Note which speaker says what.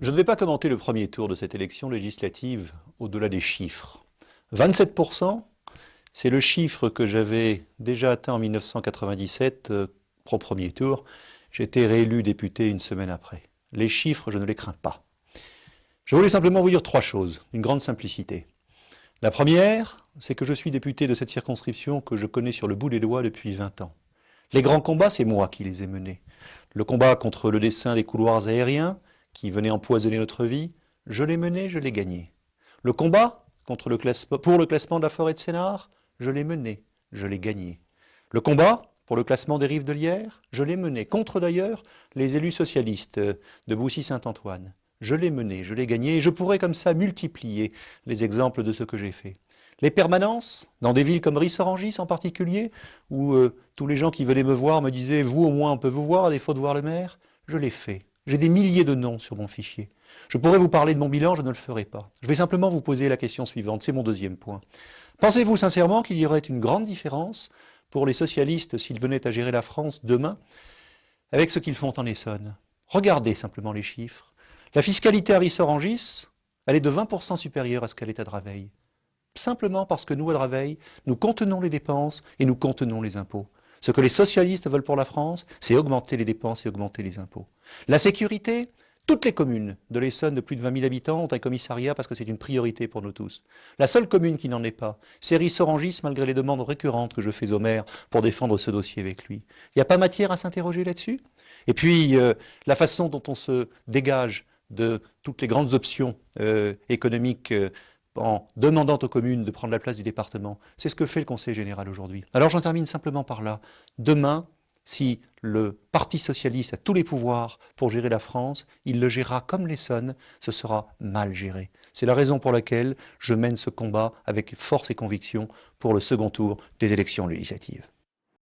Speaker 1: Je ne vais pas commenter le premier tour de cette élection législative au-delà des chiffres. 27%, c'est le chiffre que j'avais déjà atteint en 1997 au premier tour. J'ai été réélu député une semaine après. Les chiffres, je ne les crains pas. Je voulais simplement vous dire trois choses, une grande simplicité. La première, c'est que je suis député de cette circonscription que je connais sur le bout des doigts depuis 20 ans. Les grands combats, c'est moi qui les ai menés. Le combat contre le dessin des couloirs aériens, qui venait empoisonner notre vie, je l'ai mené, je l'ai gagné. Le combat pour le classement de la forêt de Sénart, je l'ai mené, je l'ai gagné. Le combat pour le classement des rives de l'Yerres, je l'ai mené, contre d'ailleurs les élus socialistes de Boussy-Saint-Antoine. Je l'ai mené, je l'ai gagné, et je pourrais comme ça multiplier les exemples de ce que j'ai fait. Les permanences, dans des villes comme Ris-Orangis en particulier, où tous les gens qui venaient me voir me disaient « vous au moins on peut vous voir à défaut de voir le maire », je l'ai fait. J'ai des milliers de noms sur mon fichier. Je pourrais vous parler de mon bilan, je ne le ferai pas. Je vais simplement vous poser la question suivante, c'est mon deuxième point. Pensez-vous sincèrement qu'il y aurait une grande différence pour les socialistes s'ils venaient à gérer la France demain avec ce qu'ils font en Essonne? Regardez simplement les chiffres. La fiscalité à Ris-Orangis, elle est de 20% supérieure à ce qu'elle est à Draveil. Simplement parce que nous, à Draveil, nous contenons les dépenses et nous contenons les impôts. Ce que les socialistes veulent pour la France, c'est augmenter les dépenses et augmenter les impôts. La sécurité, toutes les communes de l'Essonne de plus de 20 000 habitants ont un commissariat parce que c'est une priorité pour nous tous. La seule commune qui n'en est pas, c'est Ris-Orangis, malgré les demandes récurrentes que je fais au maire pour défendre ce dossier avec lui. Il n'y a pas matière à s'interroger là-dessus? Et puis, la façon dont on se dégage de toutes les grandes options économiques en demandant aux communes de prendre la place du département. C'est ce que fait le Conseil général aujourd'hui. Alors j'en termine simplement par là. Demain, si le Parti socialiste a tous les pouvoirs pour gérer la France, il le gérera comme l'Essonne, ce sera mal géré. C'est la raison pour laquelle je mène ce combat avec force et conviction pour le second tour des élections législatives.